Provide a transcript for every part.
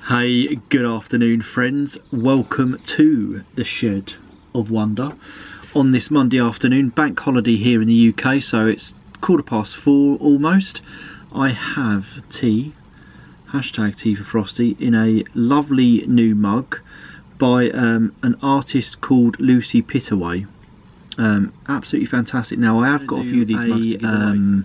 Hey, good afternoon friends. Welcome to the Shed of Wonder on this Monday afternoon, bank holiday here in the UK, so it's 4:15 almost. I have tea, hashtag tea for Frosty, in a lovely new mug by an artist called Lucy Pittaway. Absolutely fantastic. Now I have got a few of these mugs to give away.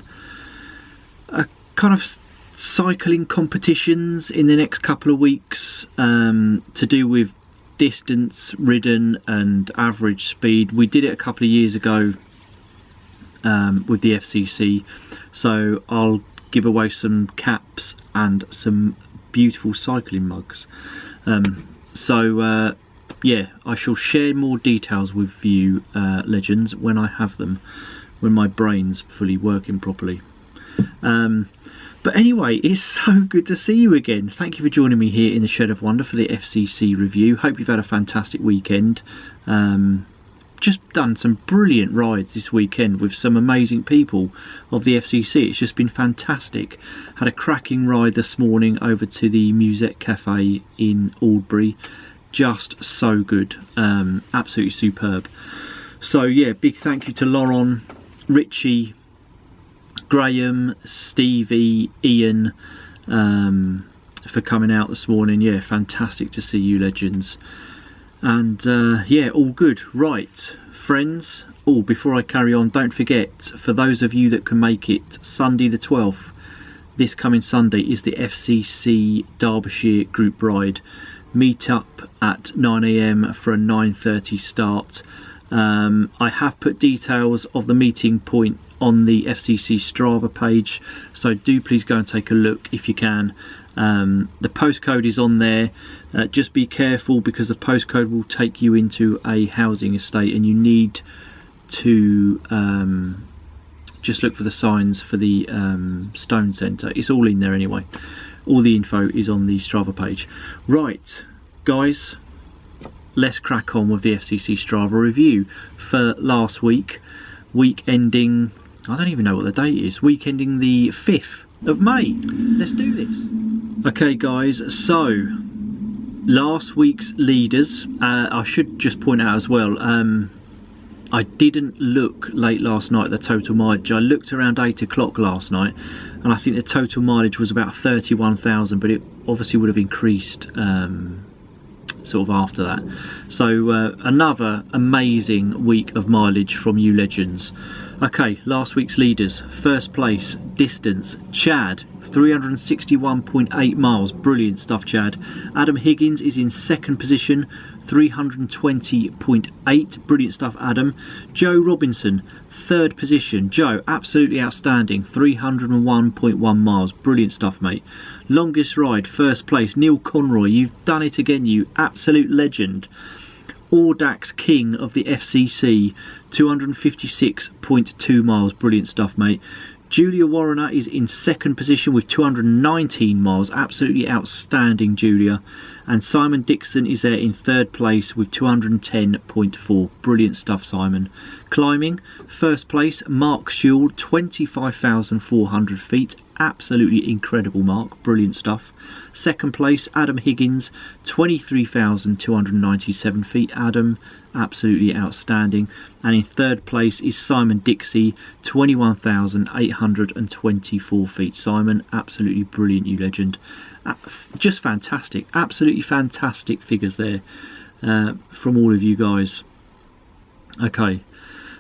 A kind of cycling competitions in the next couple of weeks to do with distance ridden and average speed. We did it a couple of years ago with the FCC, so I'll give away some caps and some beautiful cycling mugs. Yeah, I shall share more details with you legends when I have them, when my brain's fully working properly. But anyway, it's so good to see you again. Thank you for joining me here in the Shed of Wonder for the FCC review. Hope you've had a fantastic weekend. Just done some brilliant rides this weekend with some amazing people of the FCC. It's just been fantastic. Had a cracking ride this morning over to the Musette Cafe in Albury. Just so good. Absolutely superb. So yeah, big thank you to Lauren, Richie, Graham, Stevie, Ian for coming out this morning. Yeah, fantastic to see you legends. And yeah, all good. Right, friends. Oh, before I carry on, don't forget, for those of you that can make it, Sunday the 12th, this coming Sunday, is the FCC Derbyshire group ride. Meet up at 9 AM for a 9:30 start. I have put details of the meeting point on the FCC Strava page, so do please go and take a look if you can. The postcode is on there. Just be careful because the postcode will take you into a housing estate, and you need to just look for the signs for the Stone Centre. It's all in there anyway. All the info is on the Strava page. Right, guys, let's crack on with the FCC Strava review for last week. Week ending, I don't even know what the date is, week ending the 5th of May. Let's do this. Okay guys, so last week's leaders, I should just point out as well, I didn't look late last night at the total mileage. I looked around 8 o'clock last night and I think the total mileage was about 31,000, but it obviously would have increased sort of after that. So another amazing week of mileage from you legends. Okay, last week's leaders. First place, distance, Chad, 361.8 miles. Brilliant stuff, Chad. Adam Higgins is in second position, 320.8. Brilliant stuff, Adam. Joe Robinson, third position. Joe, absolutely outstanding, 301.1 miles. Brilliant stuff, mate. Longest ride, first place, Neil Conroy. You've done it again, you absolute legend. Audax King of the FCC, 256.2 miles. Brilliant stuff, mate. Julia Warrener is in second position with 219 miles. Absolutely outstanding, Julia. And Simon Dixon is there in third place with 210.4. Brilliant stuff, Simon. Climbing, first place, Mark Shule, 25,400 feet. Absolutely incredible, Mark. Brilliant stuff. Second place, Adam Higgins, 23,297 feet. Adam, absolutely outstanding. And in third place is Simon Dixie, 21,824 feet. Simon, absolutely brilliant, you legend. Just fantastic, absolutely fantastic figures there from all of you guys. Okay,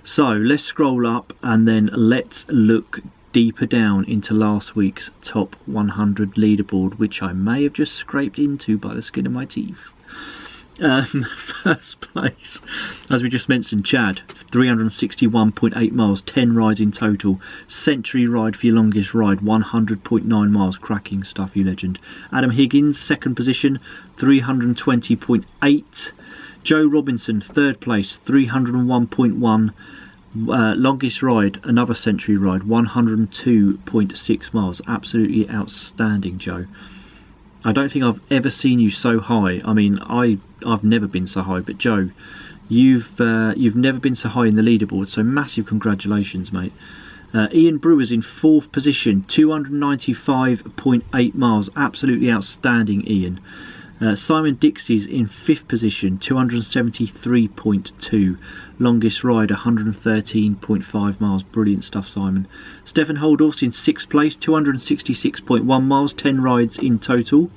so let's scroll up and then let's look deeper down into last week's top 100 leaderboard, which I may have just scraped into by the skin of my teeth. First place, as we just mentioned, Chad, 361.8 miles, 10 rides in total. Century ride for your longest ride, 100.9 miles. Cracking stuff, you legend. Adam Higgins, second position, 320.8. Joe Robinson, third place, 301.1. Longest ride, another century ride, 102.6 miles. Absolutely outstanding, Joe. I don't think I've ever seen you so high. I mean, I've never been so high, but Joe, you've never been so high in the leaderboard, so massive congratulations, mate. Ian Brewer's in 4th position, 295.8 miles. Absolutely outstanding, Ian. Simon Dixie's in 5th position, 273.2. Longest ride, 113.5 miles. Brilliant stuff, Simon. Stefan Holdorf's in 6th place, 266.1 miles, 10 rides in total.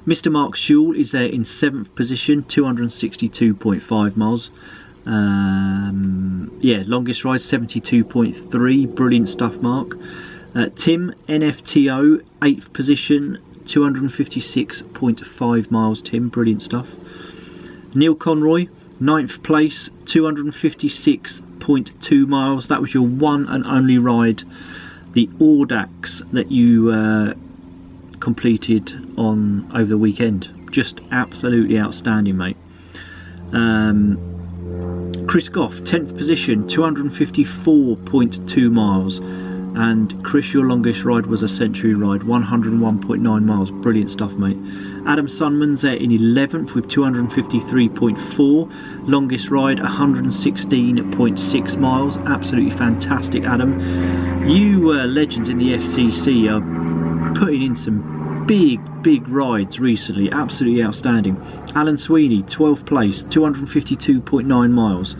Mr. Mark Schul is there in 7th position, 262.5 miles. Yeah, longest ride, 72.3. Brilliant stuff, Mark. Tim NFTO, 8th position, 256.5 miles. Tim, brilliant stuff. Neil Conroy, 9th place, 256.2 miles. That was your one and only ride, the Audax, that you completed on over the weekend. Just absolutely outstanding, mate. Chris Goff, 10th position, 254.2 miles. And Chris, your longest ride was a Century ride, 101.9 miles. Brilliant stuff, mate. Adam Sunman's there in 11th with 253.4. Longest ride, 116.6 miles. Absolutely fantastic, Adam. You legends in the FCC are putting in some big rides recently. Absolutely outstanding. Alan Sweeney, 12th place, 252.9 miles.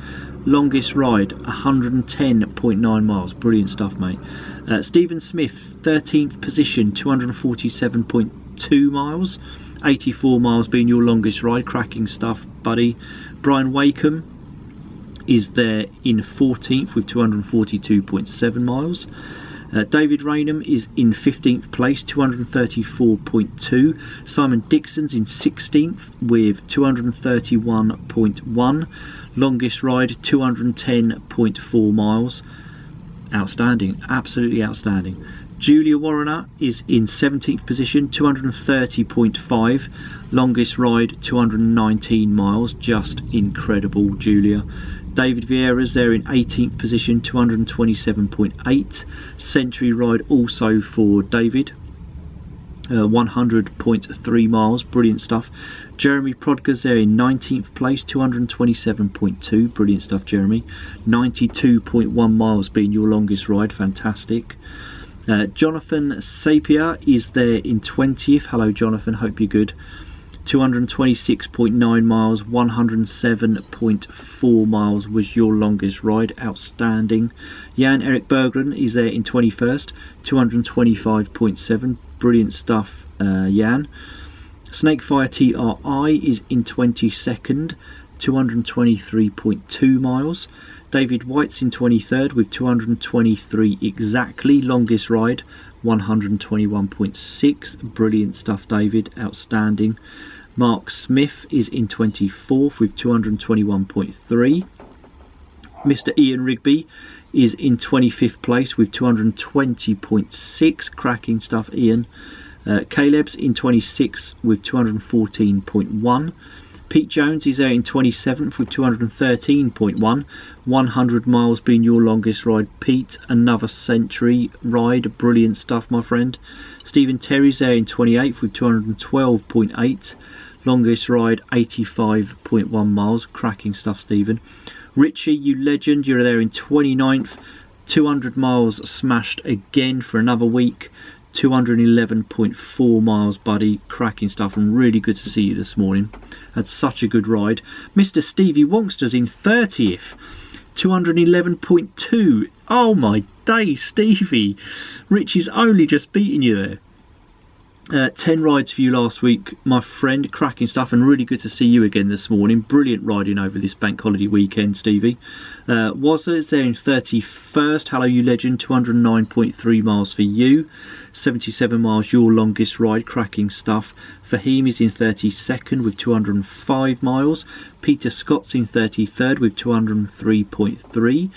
Longest ride, 110.9 miles. Brilliant stuff, mate. Stephen Smith, 13th position, 247.2 miles. 84 miles being your longest ride. Cracking stuff, buddy. Brian Wakeham is there in 14th with 242.7 miles. David Raynham is in 15th place, 234.2. Simon Dixon's in 16th with 231.1. Longest ride, 210.4 miles. Outstanding, absolutely outstanding. Julia Warrener is in 17th position, 230.5. Longest ride, 219 miles. Just incredible, Julia. David Vieira's there in 18th position, 227.8. Century ride also for David, 100.3 miles. Brilliant stuff. Jeremy Prodger's there in 19th place, 227.2. Brilliant stuff, Jeremy. 92.1 miles being your longest ride. Fantastic. Jonathan Sapir is there in 20th. Hello, Jonathan. Hope you're good. 226.9 miles, 107.4 miles was your longest ride. Outstanding. Jan Erik Berggren is there in 21st, 225.7. Brilliant stuff, Jan. Snakefire TRI is in 22nd, 223.2 miles. David White's in 23rd with 223 exactly. Longest ride, 121.6. Brilliant stuff, David. Outstanding. Mark Smith is in 24th with 221.3. Mr. Ian Rigby is in 25th place with 220.6. Cracking stuff, Ian. Caleb's in 26th with 214.1. Pete Jones is there in 27th with 213.1. 100 miles being your longest ride, Pete. Another Century ride. Brilliant stuff, my friend. Stephen Terry's there in 28th with 212.8. Longest ride, 85.1 miles. Cracking stuff, Stephen. Richie, you legend, you're there in 29th. 200 miles smashed again for another week. 211.4 miles, buddy. Cracking stuff, and really good to see you this morning. Had such a good ride. Mr. Stevie Wonkster's in 30th. 211.2. Oh my day, Stevie. Richie's only just beaten you there. 10 rides for you last week, my friend. Cracking stuff, and really good to see you again this morning. Brilliant riding over this bank holiday weekend, Stevie. Wazza is there in 31st. Hello, you legend. 209.3 miles for you. 77 miles your longest ride. Cracking stuff. Fahim is in 32nd with 205 miles. Peter Scott's in 33rd with 203.3.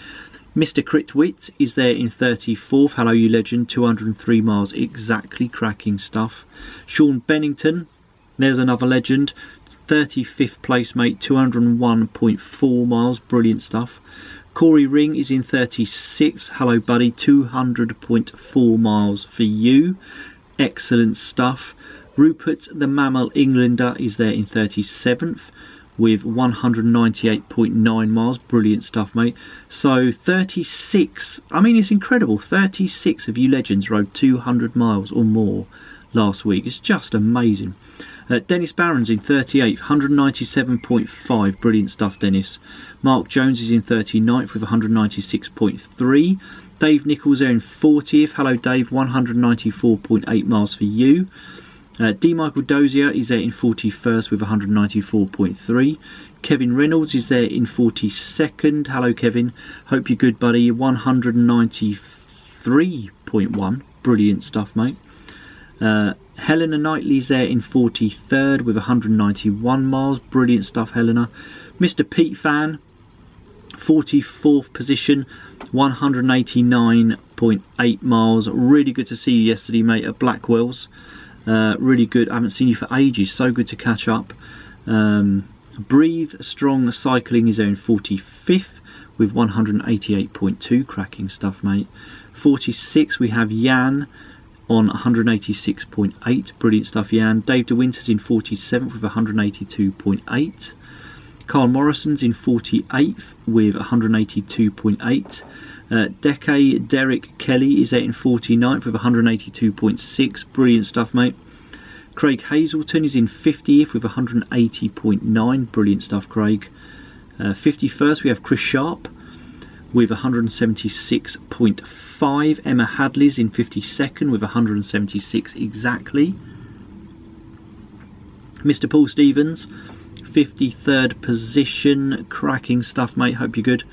Mr. Critwit is there in 34th. Hello, you legend. 203 miles exactly. Cracking stuff. Sean Bennington, there's another legend. 35th place, mate. 201.4 miles. Brilliant stuff. Corey Ring is in 36th. Hello, buddy. 200.4 miles for you. Excellent stuff. Rupert the Mammal Englander is there in 37th. with 198.9 miles. Brilliant stuff, mate. So 36, I mean, it's incredible. 36 of you legends rode 200 miles or more last week. It's just amazing. Dennis Barron's in 38th, 197.5. Brilliant stuff, Dennis. Mark Jones is in 39th with 196.3. Dave Nichols there in 40th. Hello, Dave. 194.8 miles for you. D. Michael Dozier is there in 41st with 194.3. Kevin Reynolds is there in 42nd. Hello, Kevin. Hope you're good, buddy. 193.1. Brilliant stuff, mate. Helena Knightley's there in 43rd with 191 miles. Brilliant stuff, Helena. Mr. Pete Fan, 44th position, 189.8 miles. Really good to see you yesterday, mate, at Blackwell's. Really good. I haven't seen you for ages. So good to catch up. Breathe Strong Cycling is there in 45th with 188.2. Cracking stuff, mate. 46 we have Jan on 186.8. Brilliant stuff, Jan. Dave De Winters in 47th with 182.8. Carl Morrison's in 48th with 182.8. Decade Derek Kelly is there in 49th with 182.6. Brilliant stuff, mate. Craig Hazelton is in 50th with 180.9. Brilliant stuff, Craig. 51st we have Chris Sharp with 176.5. Emma Hadley's in 52nd with 176 exactly. Mr. Paul Stevens, 53rd position. Cracking stuff, mate. Hope you're good.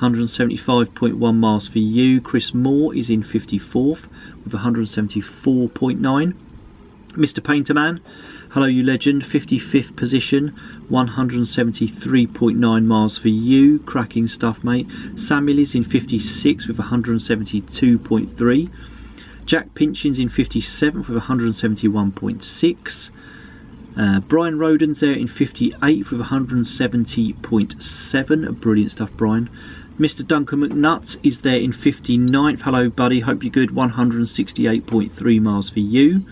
175.1 miles for you. Chris Moore is in 54th with 174.9. Mr. Painterman, hello you legend, 55th position, 173.9 miles for you. Cracking stuff, mate. Samuel is in 56 with 172.3. Jack Pinchin's in 57th with 171.6. Brian Roden's there in 58th with 170.7. Brilliant stuff, Brian. Mr. Duncan McNutt is there in 59th. Hello, buddy. Hope you're good. 168.3 miles for you.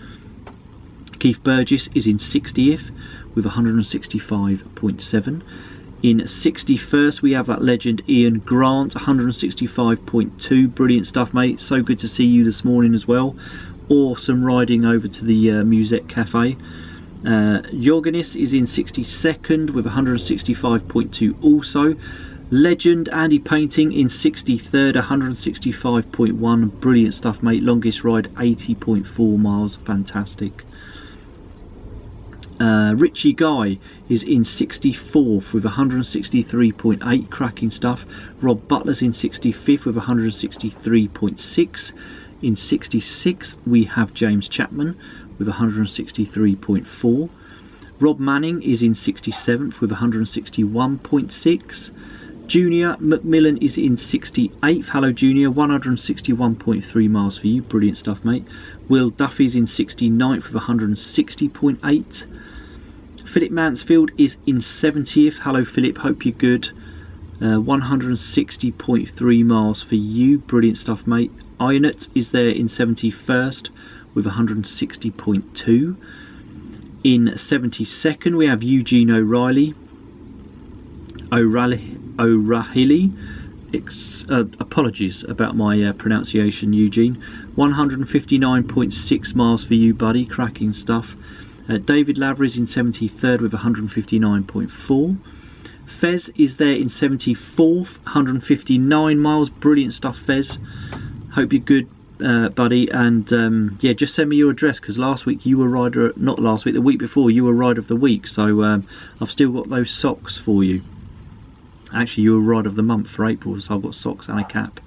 Keith Burgess is in 60th with 165.7. In 61st, we have that legend Ian Grant, 165.2. Brilliant stuff, mate. So good to see you this morning as well. Awesome riding over to the Musette Cafe. Jorgenis is in 62nd with 165.2 also. Legend Andy Painting in 63rd, 165.1. Brilliant stuff, mate. Longest ride, 80.4 miles. Fantastic. Richie Guy is in 64th with 163.8. Cracking stuff. Rob Butler's in 65th with 163.6. In 66 we have James Chapman with 163.4. Rob Manning is in 67th with 161.6. Junior McMillan is in 68th. Hello, Junior. 161.3 miles for you. Brilliant stuff, mate. Will Duffy's in 69th with 160.8. Philip Mansfield is in 70th. Hello, Philip. Hope you're good. 160.3 miles for you. Brilliant stuff, mate. Ionut is there in 71st with 160.2. In 72nd, we have Eugene O'Reilly. Apologies about my pronunciation, Eugene. 159.6 miles for you, buddy. Cracking stuff. David Lavery's in 73rd with 159.4. Fez is there in 74th, 159 miles. Brilliant stuff, Fez. Hope you're good, buddy. And yeah, just send me your address, because last week you were rider, not last week, the week before you were rider of the week. So I've still got those socks for you. Actually, you were rider of the month for April, so I've got socks and a cap.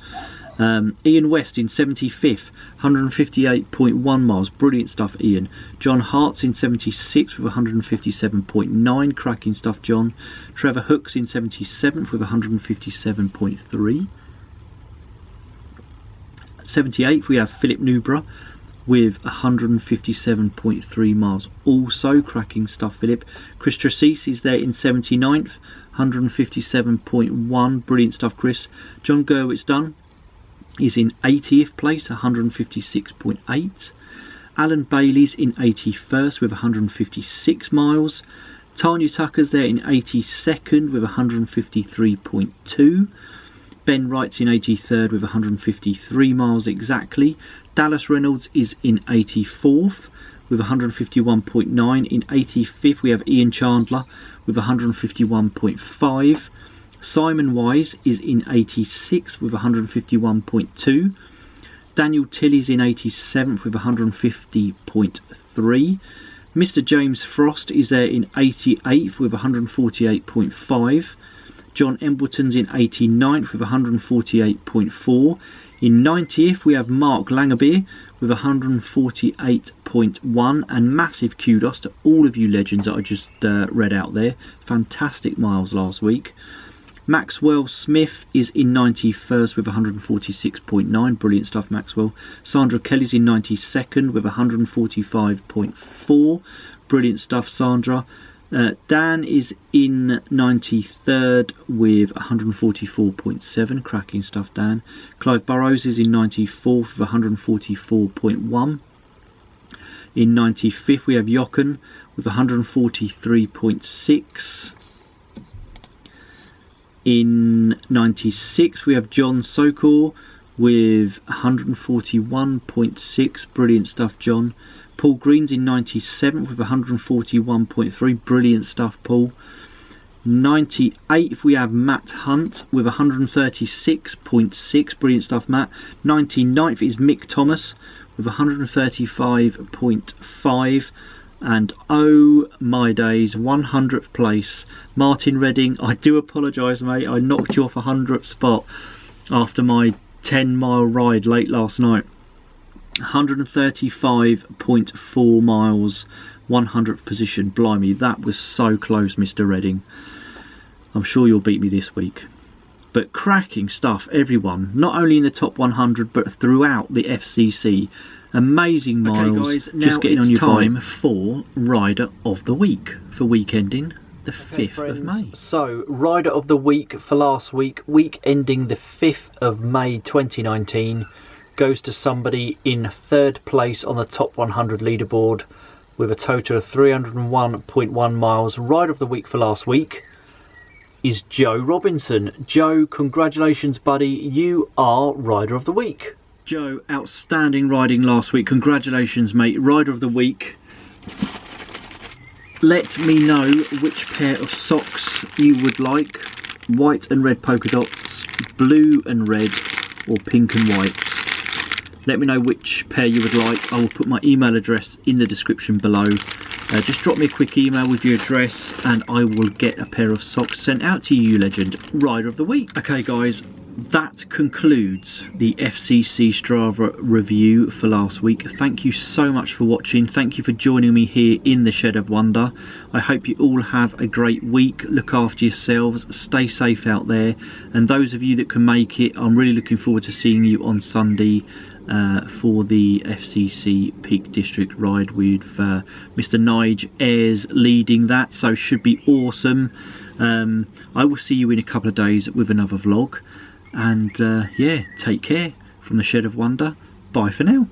Ian West in 75th, 158.1 miles. Brilliant stuff, Ian. John Hart's in 76th with 157.9. Cracking stuff, John. Trevor Hook's in 77th with 157.3. 78th, we have Philip Newborough with 157.3 miles. Also, cracking stuff, Philip. Chris Tracese is there in 79th, 157.1. Brilliant stuff, Chris. John Gerwitz Dunn is in 80th place, 156.8. Alan Bailey's in 81st with 156 miles. Tanya Tucker's there in 82nd with 153.2. Ben Wright's in 83rd with 153 miles exactly. Dallas Reynolds is in 84th with 151.9. In 85th we have Ian Chandler with 151.5. Simon Wise is in 86th with 151.2. Daniel Tilley's in 87th with 150.3. Mr. James Frost is there in 88th with 148.5. John Embleton's in 89th with 148.4. In 90th we have Mark Langerbeer with 148.1, and massive kudos to all of you legends that I just read out there. Fantastic miles last week. Maxwell Smith is in 91st with 146.9. Brilliant stuff, Maxwell. Sandra Kelly's in 92nd with 145.4. Brilliant stuff, Sandra. Dan is in 93rd with 144.7. Cracking stuff, Dan. Clive Burrows is in 94th with 144.1. In 95th we have Jochen with 143.6. In 96 we have John Sokor with 141.6. Brilliant stuff, John. Paul Green's in 97th with 141.3. Brilliant stuff, Paul. 98th we have Matt Hunt with 136.6. Brilliant stuff, Matt. 99th is Mick Thomas with 135.5. And oh my days, 100th place, Martin Redding. I do apologise, mate. I knocked you off a 100th spot after my 10-mile ride late last night. 135.4 miles, 100th position. Blimey, that was so close, Mr. Redding. I'm sure you'll beat me this week. But cracking stuff, everyone. Not only in the top 100, but throughout the FCC. Amazing miles. Okay, guys, now just getting on your time for Rider of the Week for week ending the 5th of May. So, Rider of the Week for last week, week ending the 5th of May 2019, goes to somebody in 3rd place on the top 100 leaderboard with a total of 301.1 miles. Rider of the Week for last week is Joe Robinson. Joe, congratulations, buddy. You are Rider of the Week. Joe, outstanding riding last week. Congratulations, mate. Rider of the Week. Let me know which pair of socks you would like. White and red polka dots, blue and red, or pink and white. Let me know which pair you would like. I will put my email address in the description below. Just drop me a quick email with your address and I will get a pair of socks sent out to you, legend. Rider of the Week. Okay, guys. That concludes the FCC Strava review for last week. Thank you so much for watching. Thank you for joining me here in the Shed of Wonder. I hope you all have a great week. Look after yourselves. Stay safe out there. And those of you that can make it, I'm really looking forward to seeing you on Sunday for the FCC Peak District ride with Mr. Nige Ayres leading that. So should be awesome. I will see you in a couple of days with another vlog. And yeah, take care from the Shed of Wonder. Bye for now.